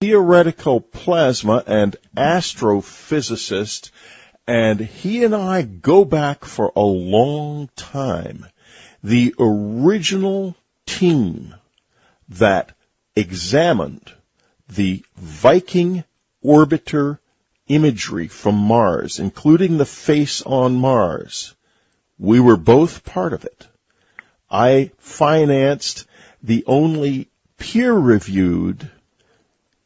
theoretical plasma and astrophysicist, and he and I go back for a long time. The original team that examined the Viking orbiter imagery from Mars, including the face on Mars, we were both part of it. I financed the only peer-reviewed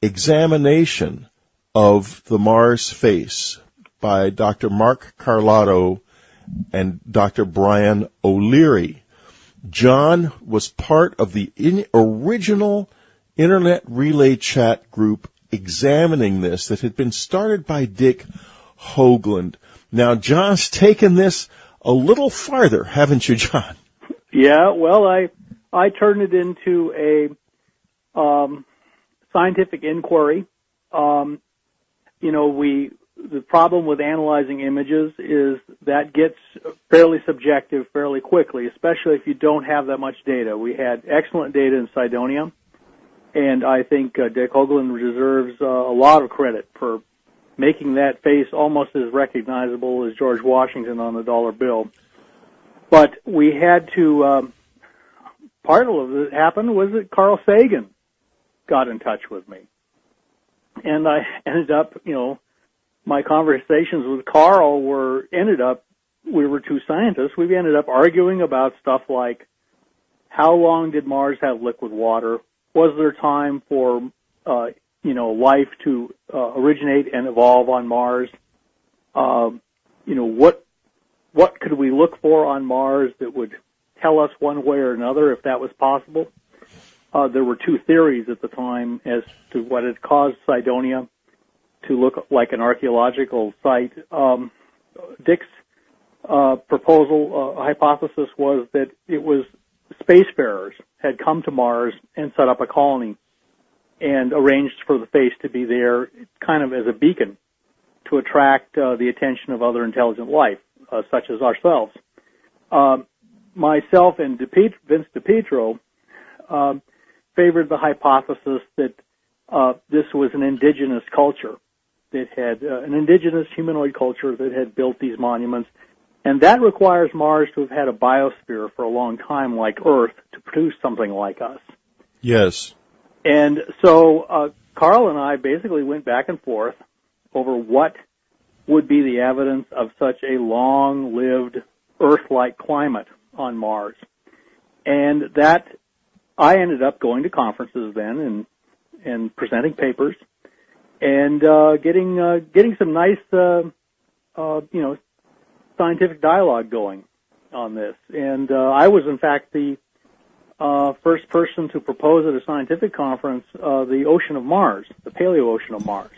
examination of the Mars face by Dr. Mark Carlotto and Dr. Brian O'Leary. John was part of the original Internet Relay Chat group examining this that had been started by Dick Hoagland. Now, John's taken this a little farther, haven't you, John? Yeah, well, I turned it into a scientific inquiry. The problem with analyzing images is that gets fairly subjective fairly quickly, especially if you don't have that much data. We had excellent data in Cydonia, and I think Dick Hoagland deserves a lot of credit for making that face almost as recognizable as George Washington on the dollar bill. But we had to, part of it happened was that Carl Sagan got in touch with me. And I ended up, my conversations with Carl we were two scientists, we ended up arguing about stuff like, how long did Mars have liquid water? Was there time for, life to originate and evolve on Mars? What could we look for on Mars that would tell us one way or another if that was possible? There were two theories at the time as to what had caused Cydonia to look like an archaeological site. Dick's hypothesis was that it was spacefarers had come to Mars and set up a colony and arranged for the face to be there kind of as a beacon to attract the attention of other intelligent life, such as ourselves. Myself and Vince DiPietro favored the hypothesis that this was an indigenous culture that had an indigenous humanoid culture that had built these monuments, and that requires Mars to have had a biosphere for a long time like Earth to produce something like us. Yes. And so Carl and I basically went back and forth over what would be the evidence of such a long-lived Earth-like climate on Mars. And that I ended up going to conferences then and presenting papers and getting some nice scientific dialogue going on this. And I was in fact the first person to propose at a scientific conference the ocean of Mars, the Paleo-ocean of Mars.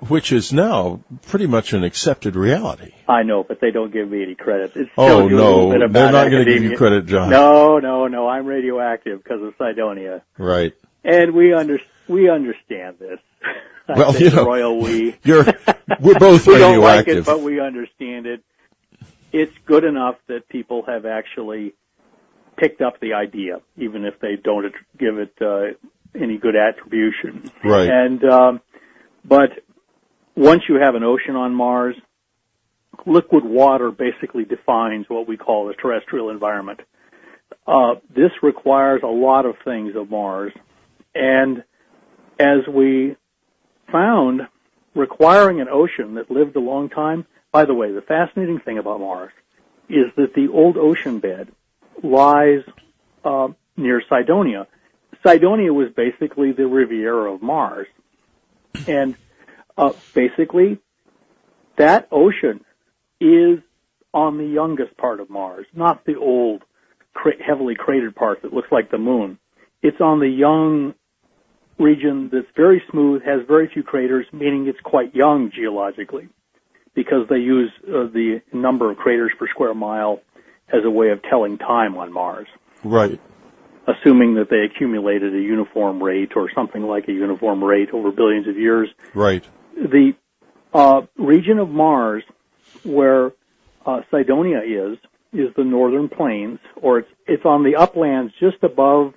Which is now pretty much an accepted reality. I know, but they don't give me any credit. They're not going to give you credit, John. No, I'm radioactive because of Cydonia. Right. And we understand this. Well, royal we. We're both radioactive. We don't like it, but we understand it. It's good enough that people have actually picked up the idea, even if they don't give it any good attribution. Right. And but once you have an ocean on Mars, liquid water basically defines what we call the terrestrial environment. This requires a lot of things of Mars, and as we found, requiring an ocean that lived a long time. By the way, the fascinating thing about Mars is that the old ocean bed lies near Cydonia. Cydonia was basically the Riviera of Mars. And basically, that ocean is on the youngest part of Mars, not the old, heavily cratered part that looks like the moon. It's on the young region that's very smooth, has very few craters, meaning it's quite young geologically, because they use the number of craters per square mile as a way of telling time on Mars. Right. Assuming that they accumulated a uniform rate or something like a uniform rate over billions of years. Right. The region of Mars where Cydonia is the northern plains, or it's on the uplands just above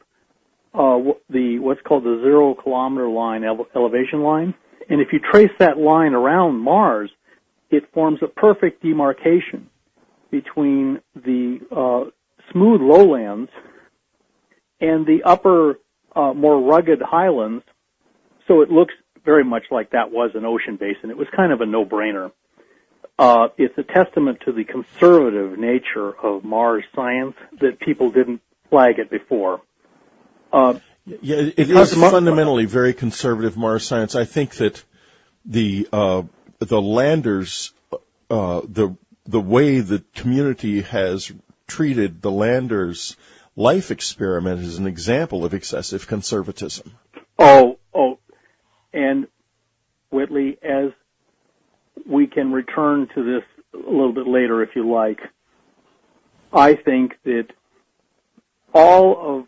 what's called the 0 kilometer line, elevation line. And if you trace that line around Mars, it forms a perfect demarcation between the smooth lowlands and the upper, more rugged highlands. So it looks very much like that was an ocean basin. It was kind of a no-brainer. It's a testament to the conservative nature of Mars science that people didn't flag it before. It is fundamentally very conservative Mars science. I think that the landers, the way the community has treated the landers' life experiment is an example of excessive conservatism. And Whitley, as we can return to this a little bit later if you like, I think that all of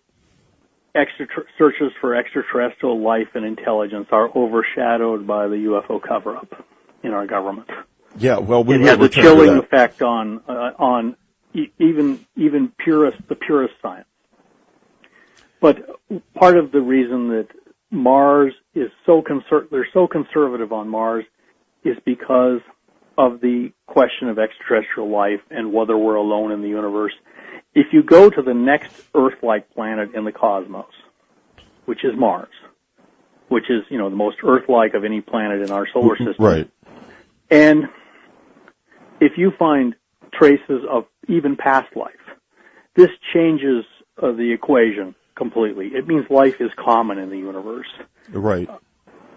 searches for extraterrestrial life and intelligence are overshadowed by the UFO cover-up in our government. Yeah, well, it has a chilling effect on even the purest science. But part of the reason that Mars is they're so conservative on Mars is because of the question of extraterrestrial life and whether we're alone in the universe. If you go to the next Earth-like planet in the cosmos, which is Mars, which is, the most Earth-like of any planet in our solar system. Right. And if you find traces of even past life, this changes the equation completely. It means life is common in the universe. Right.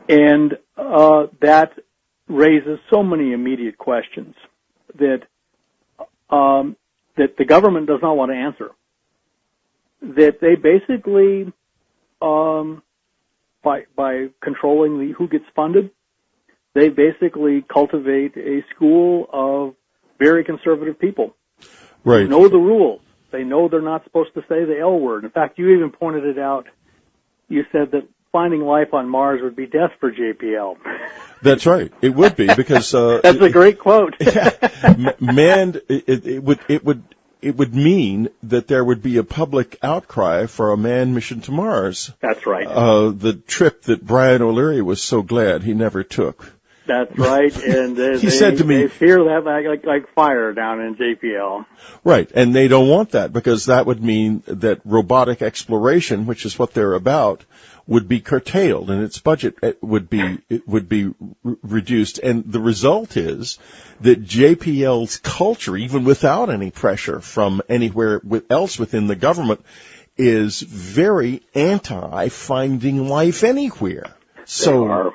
And that raises so many immediate questions that the government does not want to answer. That they basically, by controlling who gets funded, they basically cultivate a school of very conservative people. Right. Who know the rules. They know they're not supposed to say the L word. In fact, you even pointed it out. You said that finding life on Mars would be death for JPL. That's right. It would be because that's a great quote. Man, it would mean that there would be a public outcry for a manned mission to Mars. That's right. The trip that Brian O'Leary was so glad he never took. That's right, and he said to me, they fear that like fire down in JPL. Right, and they don't want that because that would mean that robotic exploration, which is what they're about, would be curtailed and its budget would be reduced. And the result is that JPL's culture, even without any pressure from anywhere else within the government, is very anti-finding life anywhere. So,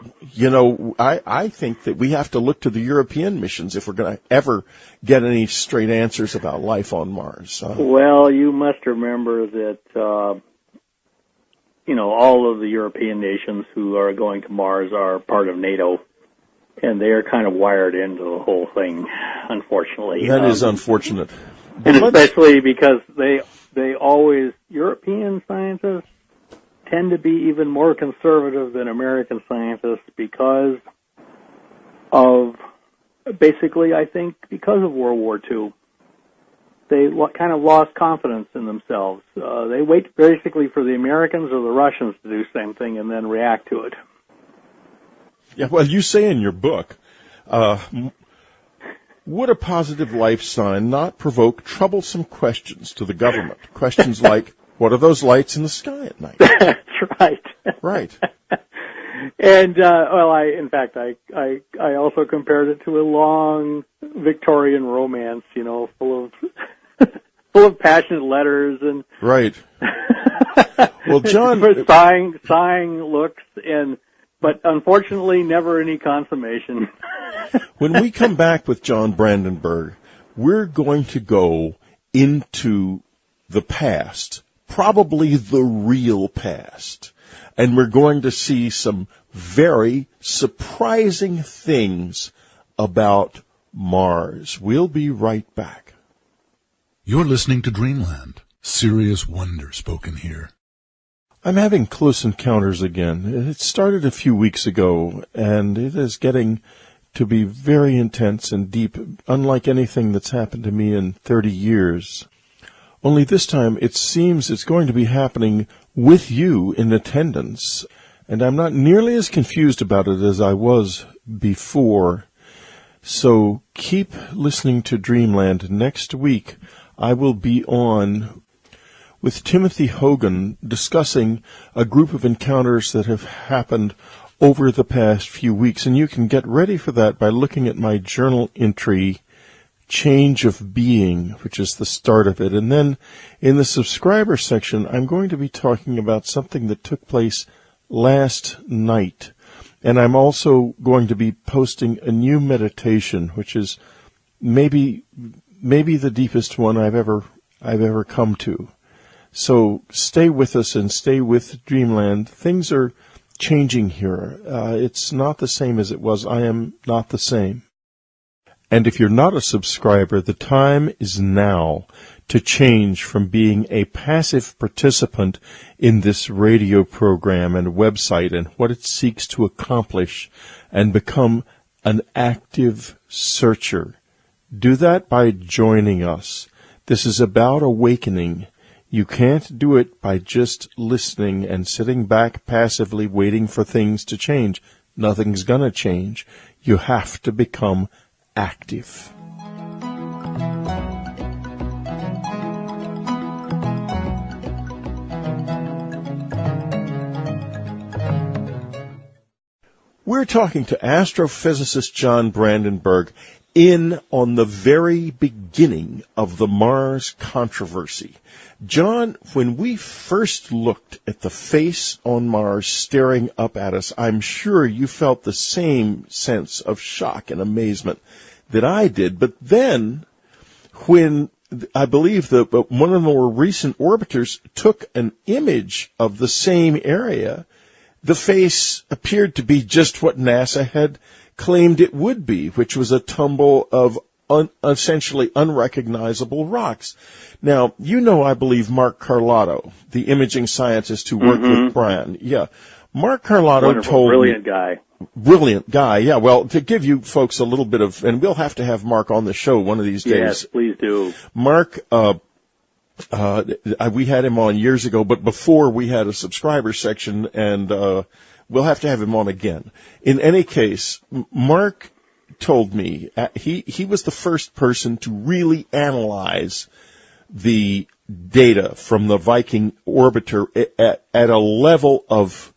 I think that we have to look to the European missions if we're going to ever get any straight answers about life on Mars. Well, you must remember that, all of the European nations who are going to Mars are part of NATO, and they are kind of wired into the whole thing, unfortunately. That is unfortunate. And especially because European scientists tend to be even more conservative than American scientists because of, basically, I think, because of World War II. They kind of lost confidence in themselves. They wait basically for the Americans or the Russians to do the same thing and then react to it. Yeah, well, you say in your book, would a positive life sign not provoke troublesome questions to the government? Questions like, what are those lights in the sky at night? That's right. Right. And, I also compared it to a long Victorian romance, full of passionate letters and. Right. Well, John. sighing looks but unfortunately never any consummation. When we come back with John Brandenburg, we're going to go into the past, probably the real past. And we're going to see some very surprising things about Mars. We'll be right back. You're listening to Dreamland. Serious wonder spoken here. I'm having close encounters again. It started a few weeks ago, and it is getting to be very intense and deep, unlike anything that's happened to me in 30 years. Only this time it seems it's going to be happening with you in attendance, and I'm not nearly as confused about it as I was before. So keep listening to Dreamland. Next week I will be on with Timothy Hogan discussing a group of encounters that have happened over the past few weeks, and you can get ready for that by looking at my journal entry, Change of Being, which is the start of it. And then in the subscriber section, I'm going to be talking about something that took place last night. And I'm also going to be posting a new meditation, which is maybe the deepest one I've ever come to. So stay with us and stay with Dreamland. Things are changing here. It's not the same as it was. I am not the same. And if you're not a subscriber, the time is now to change from being a passive participant in this radio program and website and what it seeks to accomplish and become an active searcher. Do that by joining us. This is about awakening. You can't do it by just listening and sitting back passively waiting for things to change. Nothing's gonna change. You have to become active. We're talking to astrophysicist John Brandenburg on the very beginning of the Mars controversy. John, when we first looked at the face on Mars staring up at us, I'm sure you felt the same sense of shock and amazement that I did. But then, when I believe one of the more recent orbiters took an image of the same area, the face appeared to be just what NASA had claimed it would be, which was a tumble of essentially unrecognizable rocks. Now, I believe Mark Carlotto, the imaging scientist who worked with Brian. Yeah. Mark Carlotto Brilliant guy, yeah. Well, to give you folks a little bit of, and we'll have to have Mark on the show one of these days. Yes, please do. Mark, we had him on years ago, but before we had a subscriber section, and we'll have to have him on again. In any case, Mark told me he was the first person to really analyze the data from the Viking orbiter at a level of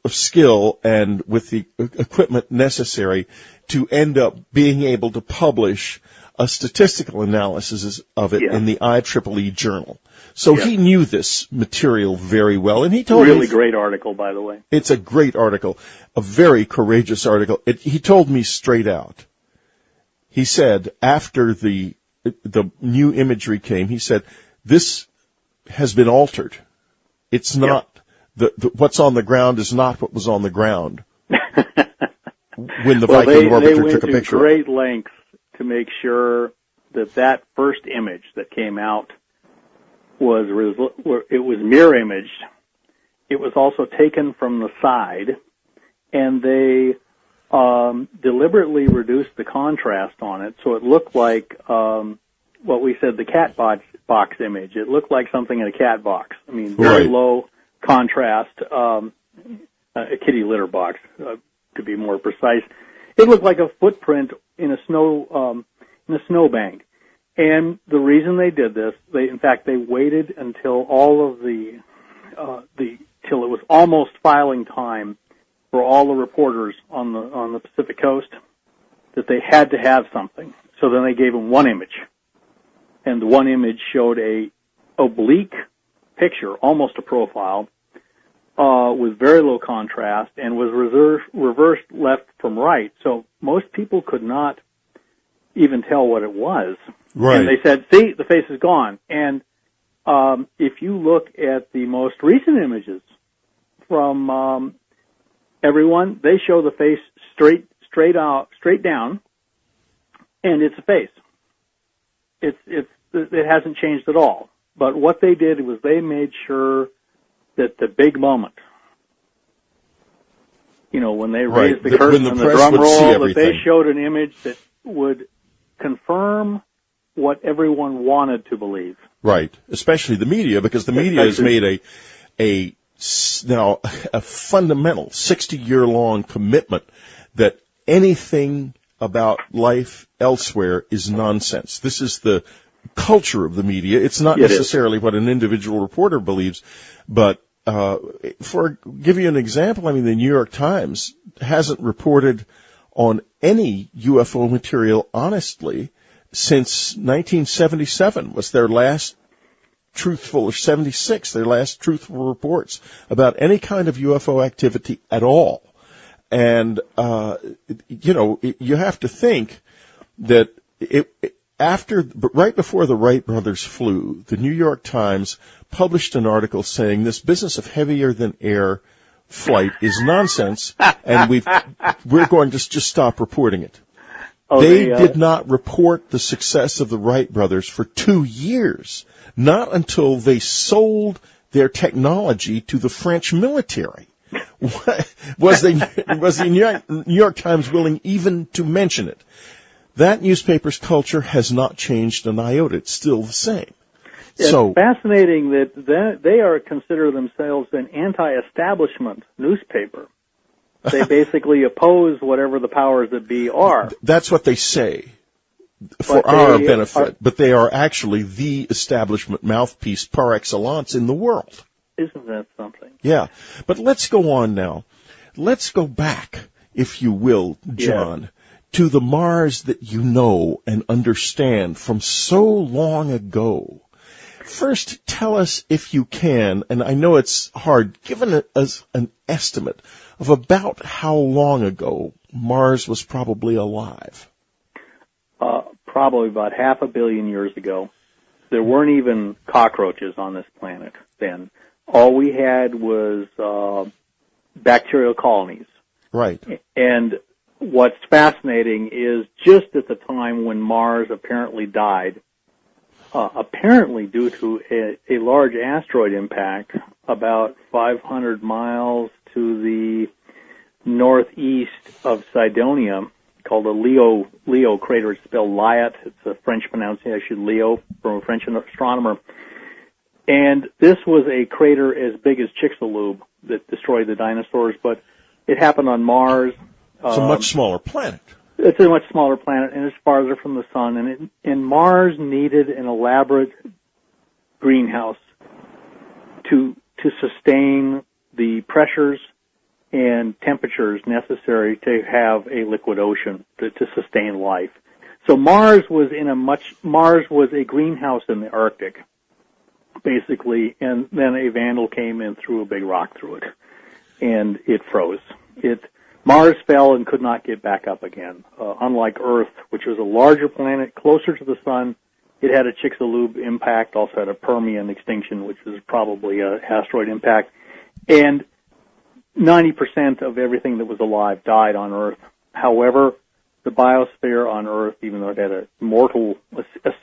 skill and with the equipment necessary to end up being able to publish a statistical analysis of it in the IEEE journal. So he knew this material very well, and he told me... Really great article, by the way. It's a great article, a very courageous article. He told me straight out. He said, after the new imagery came, he said, this has been altered. It's not... what's on the ground is not what was on the ground when the Viking orbiter took a picture. They went to great lengths to make sure that first image that came out was mirror imaged. It was also taken from the side, and they deliberately reduced the contrast on it, so it looked like what we said, the cat box image. It looked like something in a cat box. I mean, very low contrast, a kitty litter box, to be more precise. It looked like a footprint in a snowbank. And the reason they did this, they waited until till it was almost filing time for all the reporters on the Pacific Coast, that they had to have something. So then they gave them one image, and the one image showed a oblique picture, almost a profile, with very low contrast, and was reversed left from right. So most people could not even tell what it was. Right. And they said, see, the face is gone. And if you look at the most recent images from everyone, they show the face straight down, and it's a face. It hasn't changed at all. But what they did was they made sure that the big moment, when they raised the curtain and the drum roll, that they showed an image that would confirm what everyone wanted to believe. Right, especially the media, because the media has made a fundamental 60-year-long commitment that anything about life elsewhere is nonsense. This is the culture of the media. It's not necessarily what an individual reporter believes, but give you an example, I mean, the New York Times hasn't reported on any UFO material honestly since 1977 was their last truthful, or 76, their last truthful reports about any kind of UFO activity at all. And, you have to think that right before the Wright brothers flew, the New York Times published an article saying this business of heavier than air flight is nonsense, and we're going to just stop reporting it. They did not report the success of the Wright brothers for 2 years, not until they sold their technology to the French military. Was the New York Times willing even to mention it? That newspaper's culture has not changed an iota. It's still the same. It's fascinating that they consider themselves an anti-establishment newspaper. They basically oppose whatever the powers that be are. That's what they say for our benefit, but they are actually the establishment mouthpiece par excellence in the world. Isn't that something? Yeah. But let's go on now. Let's go back, if you will, John, to the Mars that you know and understand from so long ago. First, tell us, if you can, and I know it's hard, given us an estimate of about how long ago Mars was probably alive. Probably about 500 million years ago. There weren't even cockroaches on this planet then. All we had was bacterial colonies. Right. And what's fascinating is just at the time when Mars apparently died, apparently due to a large asteroid impact about 500 miles to the northeast of Cydonia, called a Leo crater. It's spelled Lyot. It's a French pronunciation, Leo, from a French astronomer. And this was a crater as big as Chicxulub that destroyed the dinosaurs, but it happened on Mars. It's a much smaller planet. It's a much smaller planet, and it's farther from the sun. And Mars needed an elaborate greenhouse to sustain the pressures and temperatures necessary to have a liquid ocean to sustain life. So Mars was a greenhouse in the Arctic, basically, and then a vandal came and threw a big rock through it, and it froze. Mars fell and could not get back up again. Unlike Earth, which was a larger planet, closer to the sun, it had a Chicxulub impact, also had a Permian extinction, which was probably an asteroid impact, and 90% of everything that was alive died on Earth. However, the biosphere on Earth, even though it had a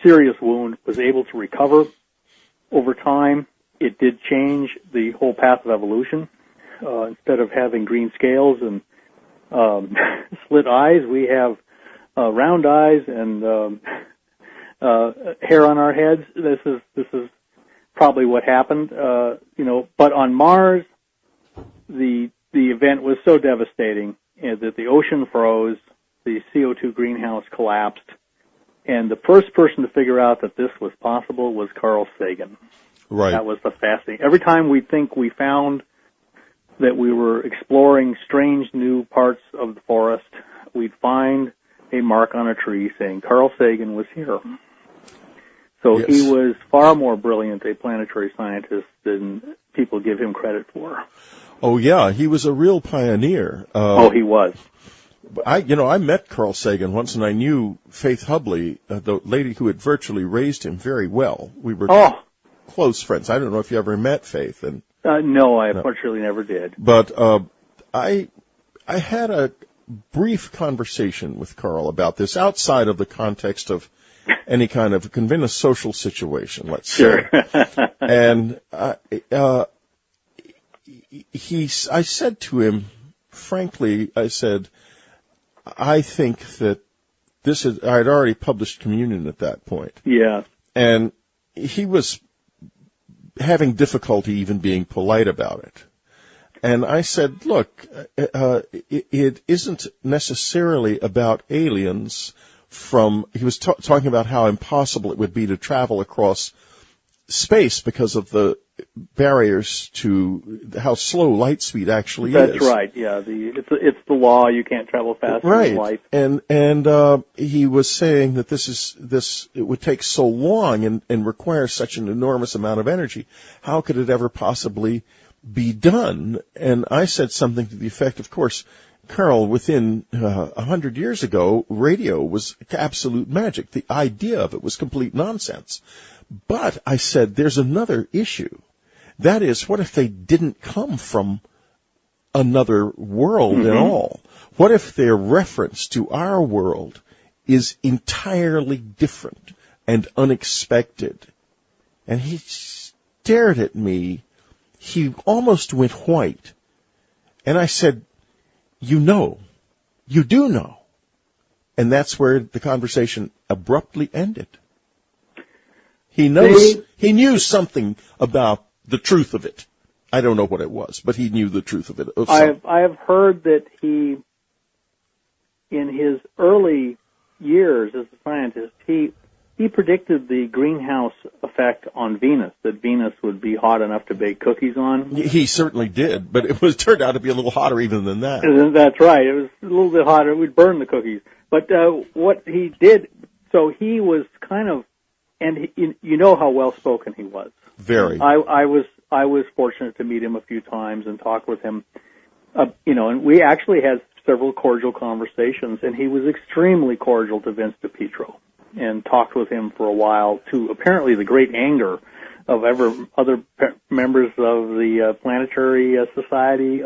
serious wound, was able to recover over time. It did change the whole path of evolution. Instead of having green scales and slit eyes, we have round eyes and hair on our heads. This is probably what happened. But on Mars, the event was so devastating that the ocean froze, the CO2 greenhouse collapsed, and the first person to figure out that this was possible was Carl Sagan. Right. That was the fascinating. Every time we think we found that we were exploring strange new parts of the forest, we'd find a mark on a tree saying Carl Sagan was here. So yes. He was far more brilliant a planetary scientist than people give him credit for. Oh yeah, he was a real pioneer. He was. I met Carl Sagan once, and I knew Faith Hubley, the lady who had virtually raised him, very well. We were close friends. I don't know if you ever met Faith. No, I unfortunately never did. But I had a brief conversation with Carl about this outside of the context of any kind of a social situation, let's say. Sure. And I said to him, frankly, I said, I think that I had already published Communion at that point. Yeah. And he was having difficulty even being polite about it. And I said, look, it isn't necessarily about aliens he was talking about how impossible it would be to travel across space because of the barriers to how slow light speed actually is. That's right. Yeah, it's the law. You can't travel faster than light. And he was saying that it would take so long and require such an enormous amount of energy. How could it ever possibly be done? And I said something to the effect, of course, Carl, within 100 years ago, radio was absolute magic. The idea of it was complete nonsense. But I said, there's another issue. That is, what if they didn't come from another world at all? What if their reference to our world is entirely different and unexpected? And he stared at me. He almost went white. And I said, you do know. And that's where the conversation abruptly ended. He knew something about the truth of it. I don't know what it was, but he knew the truth of it. I have heard that he, in his early years as a scientist, he predicted the greenhouse effect on Venus, that Venus would be hot enough to bake cookies on. He certainly did, but it turned out to be a little hotter even than that. That's right. It was a little bit hotter. It would burn the cookies. But what he did, so he was kind of, and you know how well-spoken he was. Very. I was fortunate to meet him a few times and talk with him, and we actually had several cordial conversations, and he was extremely cordial to Vince DiPietro and talked with him for a while, to apparently the great anger of other members of the Planetary Society.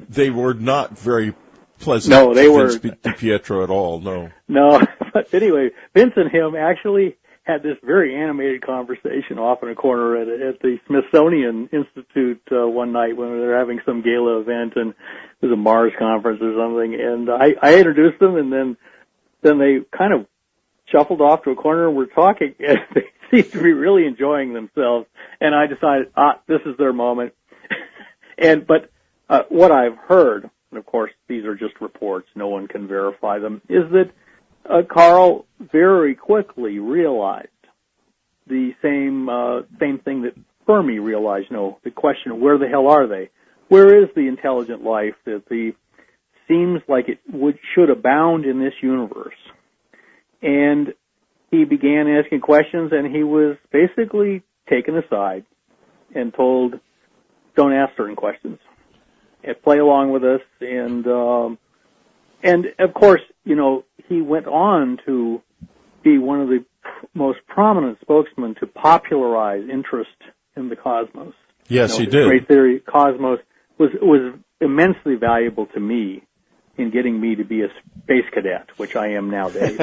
They were not very pleasant. No, they were. Vince DiPietro at all, no. No, but anyway, Vince and him actually had this very animated conversation off in a corner at the Smithsonian Institute one night when they were having some gala event, and it was a Mars conference or something, and I introduced them, and then they kind of shuffled off to a corner and were talking, and they seemed to be really enjoying themselves, and I decided, this is their moment. But what I've heard, and of course these are just reports, no one can verify them, is that Carl very quickly realized the same thing that Fermi realized. The question of where the hell are they? Where is the intelligent life that seems like it should abound in this universe? And he began asking questions, and he was basically taken aside and told, "Don't ask certain questions. And play along with us." And of course, he went on to be one of the most prominent spokesmen to popularize interest in the cosmos. Yes, he did. Great theory, cosmos, was immensely valuable to me in getting me to be a space cadet, which I am nowadays.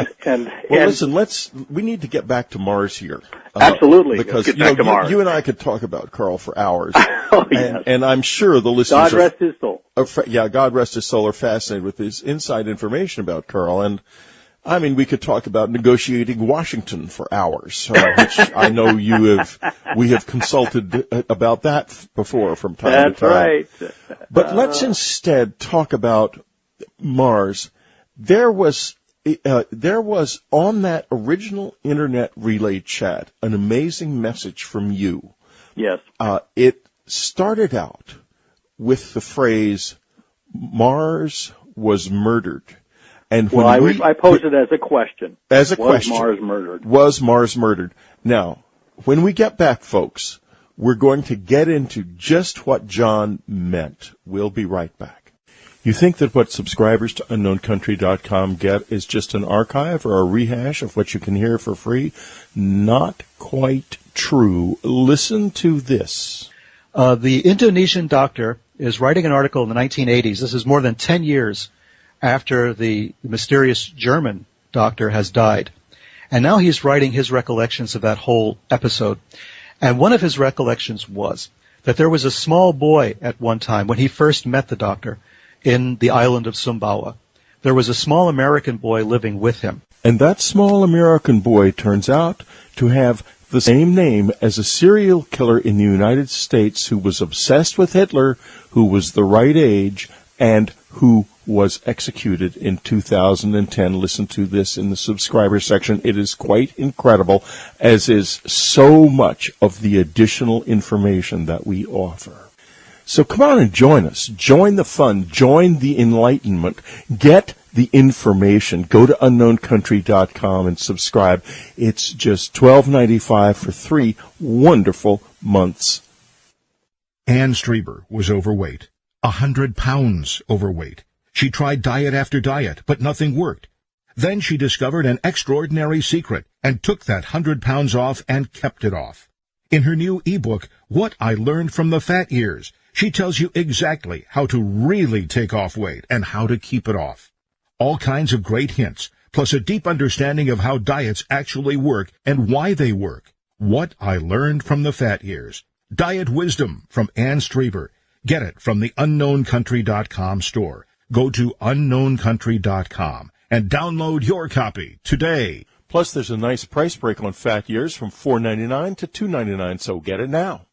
Listen, we need to get back to Mars here. Absolutely. Because Let's get back to Mars. You and I could talk about Carl for hours. Oh, yes. And I'm sure the listeners God rest his soul. God rest his soul, are fascinated with his inside information about Carl. And I mean, we could talk about negotiating Washington for hours, which I know we have consulted about that before from time to time. That's right. But let's instead talk about Mars. There was on that original internet relay chat an amazing message from you. Yes. It started out with the phrase, "Mars was murdered." And when I posed it as a question. As a question. Was Mars murdered? Was Mars murdered? Now, when we get back, folks, we're going to get into just what John meant. We'll be right back. You think that what subscribers to UnknownCountry.com get is just an archive or a rehash of what you can hear for free? Not quite true. Listen to this. The Indonesian doctor is writing an article in the 1980s. This is more than 10 years after the mysterious German doctor has died. And now he's writing his recollections of that whole episode. And one of his recollections was that there was a small boy at one time when he first met the doctor in the island of Sumbawa. There was a small American boy living with him. And that small American boy turns out to have the same name as a serial killer in the United States who was obsessed with Hitler, who was the right age, and who was executed in 2010. Listen to this in the subscriber section. It is quite incredible, as is so much of the additional information that we offer. So come on and join us. Join the fun. Join the enlightenment. Get the information. Go to unknowncountry.com and subscribe. It's just $12.95 for 3 wonderful months. Ann Strieber was overweight, 100 pounds overweight. She tried diet after diet, but nothing worked. Then she discovered an extraordinary secret and took that 100 pounds off and kept it off. In her new ebook, What I Learned from the Fat Years, she tells you exactly how to really take off weight and how to keep it off. All kinds of great hints, plus a deep understanding of how diets actually work and why they work. What I Learned from the Fat Years. Diet Wisdom from Ann Strieber. Get it from the unknowncountry.com store. Go to unknowncountry.com and download your copy today. Plus, there's a nice price break on Fat Years from $4.99 to $2.99, so get it now.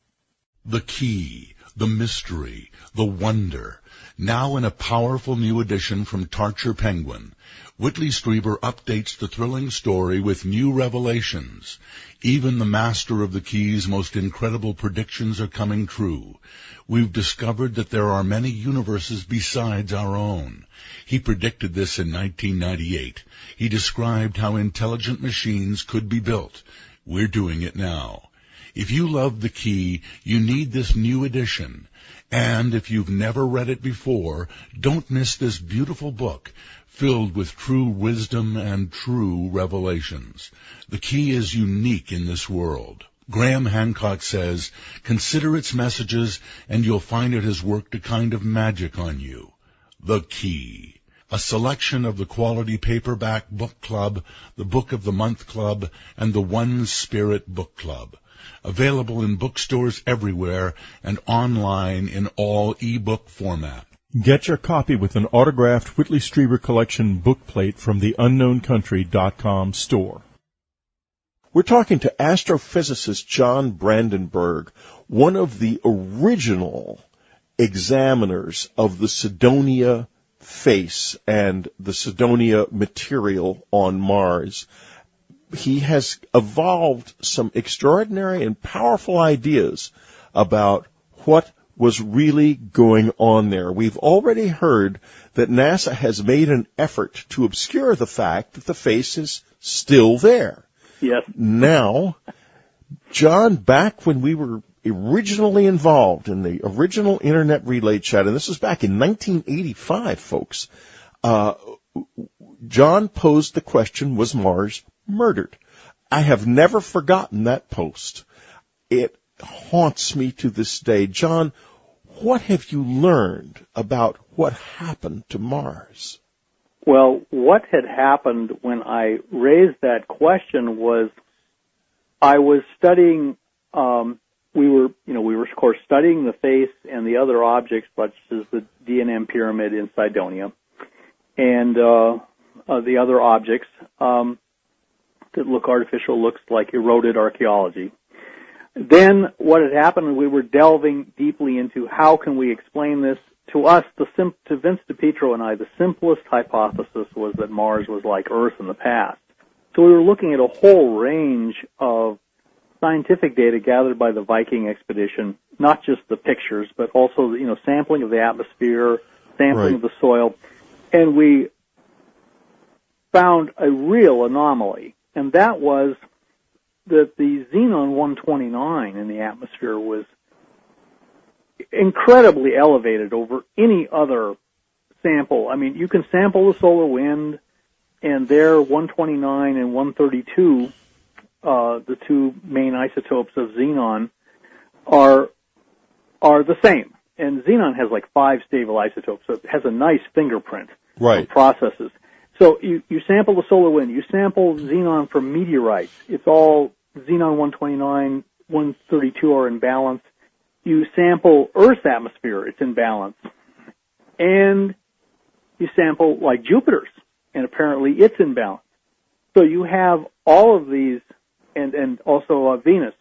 The key, the mystery, the wonder. Now in a powerful new edition from Tarcher Penguin, Whitley Strieber updates the thrilling story with new revelations. Even the master of the key's most incredible predictions are coming true. We've discovered that there are many universes besides our own. He predicted this in 1998. He described how intelligent machines could be built. We're doing it now. If you love the key, you need this new edition. And if you've never read it before, don't miss this beautiful book filled with true wisdom and true revelations. The key is unique in this world. Graham Hancock says, consider its messages and you'll find it has worked a kind of magic on you. The Key. A selection of the Quality Paperback Book Club, the Book of the Month Club, and the One Spirit Book Club. Available in bookstores everywhere and online in all e-book format. Get your copy with an autographed Whitley Strieber Collection bookplate from the unknowncountry.com store. We're talking to astrophysicist John Brandenburg, one of the original examiners of the Cydonia face and the Cydonia material on Mars. He has evolved some extraordinary and powerful ideas about what was really going on there. We've already heard that NASA has made an effort to obscure the fact that the face is still there. Yes. Now, John, back when we were originally involved in the original Internet Relay Chat, and this was back in 1985, folks, John posed the question, was Mars murdered? I have never forgotten that post. It haunts me to this day. John, what have you learned about what happened to Mars? Well, what had happened when I raised that question was I was studying, we were of course studying the face and the other objects such as the D&M pyramid in Cydonia and the other objects that look artificial, looks like eroded archaeology. Then what had happened, we were delving deeply into how can we explain this. To us, to Vince DiPietro and I, the simplest hypothesis was that Mars was like Earth in the past. So we were looking at a whole range of scientific data gathered by the Viking expedition, not just the pictures, but also, sampling of the atmosphere, sampling of the soil, and we found a real anomaly, and that was that the xenon-129 in the atmosphere was incredibly elevated over any other sample. I mean, you can sample the solar wind, and there 129 and 132, the two main isotopes of xenon, are the same. And xenon has like 5 stable isotopes, so it has a nice fingerprint of processes. So you sample the solar wind, you sample xenon from meteorites. It's all xenon-129, 132 are in balance. You sample Earth's atmosphere, it's in balance. And you sample like Jupiter's, and apparently it's in balance. So you have all of these, and also Venus.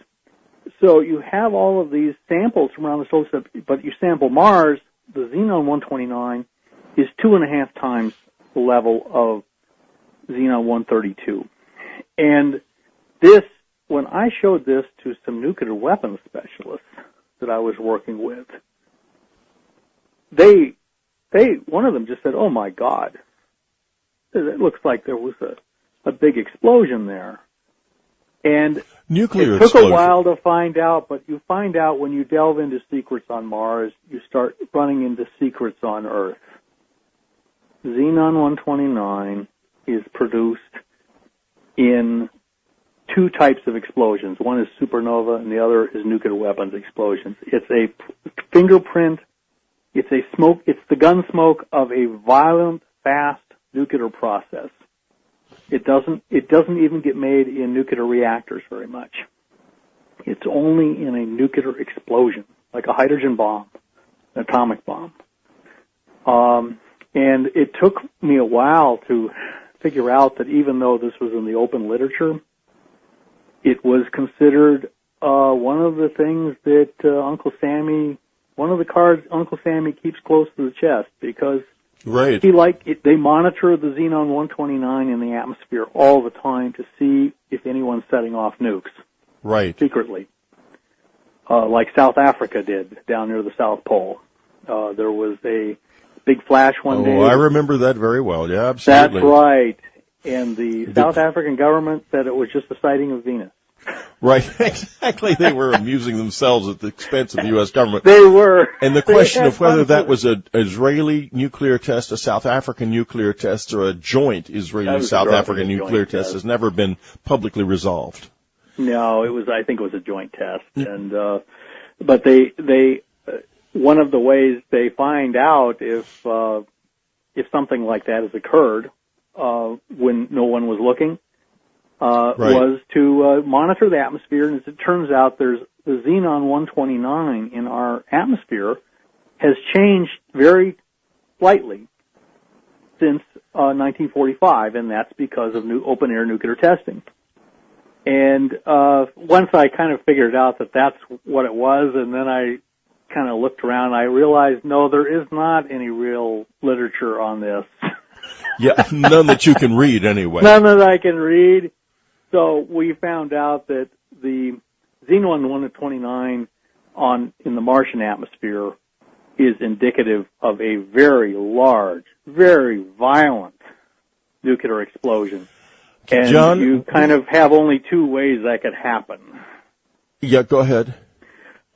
So you have all of these samples from around the solar system, but you sample Mars, the xenon 129 is 2.5 times the level of xenon 132. And this, when I showed this to some nuclear weapons specialists that I was working with, one of them just said, "Oh my God, it looks like there was a big explosion there." And nuclear it took explosion. a while to find out, but you find out when you delve into secrets on Mars, you start running into secrets on Earth. Xenon 129 is produced in 2 types of explosions. One is supernova, and the other is nuclear weapons explosions. It's a fingerprint. It's a smoke. It's the gun smoke of a violent, fast nuclear process. It doesn't even get made in nuclear reactors very much. It's only in a nuclear explosion, like a hydrogen bomb, an atomic bomb. And it took me a while to figure out that even though this was in the open literature, it was considered one of the things that one of the cards Uncle Sammy keeps close to the chest, because Right. they monitor the xenon 129 in the atmosphere all the time to see if anyone's setting off nukes. Right. Secretly. Like South Africa did down near the South Pole. There was a big flash one day. Oh, I remember that very well. Yeah, absolutely. That's right. And the South African government said it was just a sighting of Venus. Right, exactly. They were amusing themselves at the expense of the U.S. government. They were. And the question of whether that was an Israeli nuclear test, a South African nuclear test, or a joint Israeli-South African nuclear test has never been publicly resolved. No, I think it was a joint test. And, but they, one of the ways they find out if something like that has occurred, when no one was looking, was to monitor the atmosphere. And as it turns out, there's the xenon 129 in our atmosphere has changed very slightly since 1945, and that's because of open-air nuclear testing. And once I kind of figured out that that's what it was, and then I kind of looked around, I realized, no, there is not any real literature on this. Yeah, none that you can read anyway. None that I can read. So we found out that the xenon 129 in the Martian atmosphere is indicative of a very large, very violent nuclear explosion. And John, you kind of have only 2 ways that could happen. Yeah, go ahead.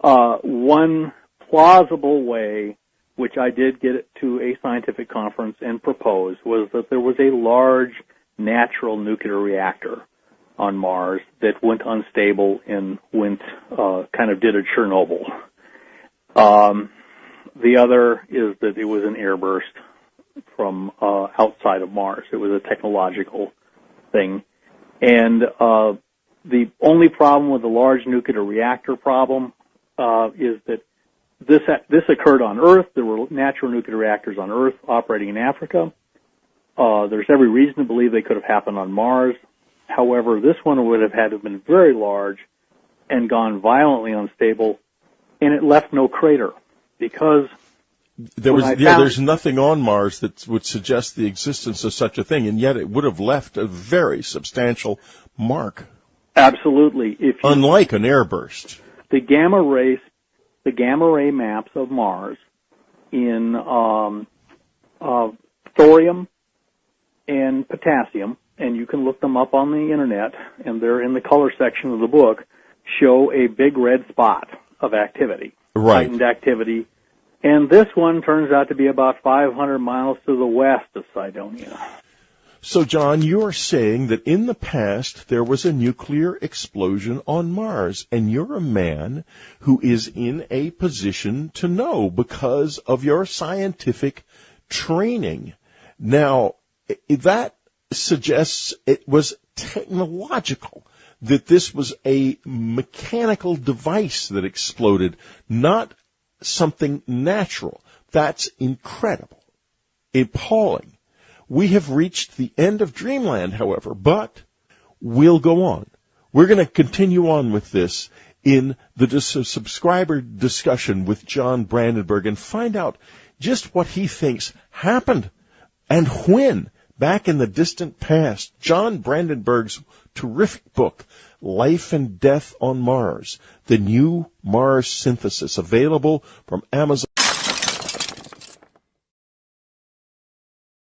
One plausible way, which I did get to a scientific conference and propose, was that there was a large natural nuclear reactor on Mars that went unstable and kind of did a Chernobyl. The other is that it was an airburst from outside of Mars. It was a technological thing. And the only problem with the large nuclear reactor problem is that this occurred on Earth. There were natural nuclear reactors on Earth operating in Africa. There's every reason to believe they could have happened on Mars. However, this one would have had to have been very large and gone violently unstable, and it left no crater because there's nothing on Mars that would suggest the existence of such a thing, and yet it would have left a very substantial mark. Absolutely. Unlike an airburst. The gamma ray maps of Mars in thorium and potassium, and you can look them up on the internet, and they're in the color section of the book, show a big red spot of activity, heightened activity. And this one turns out to be about 500 miles to the west of Cydonia. So, John, you're saying that in the past there was a nuclear explosion on Mars, and you're a man who is in a position to know because of your scientific training. Now, that suggests it was technological, that this was a mechanical device that exploded, not something natural. That's incredible, appalling. We have reached the end of dreamland, however, but we'll go on. We're going to continue on with this in the subscriber discussion with John Brandenburg and find out just what he thinks happened and when, back in the distant past. John Brandenburg's terrific book, Life and Death on Mars, The New Mars Synthesis, available from Amazon.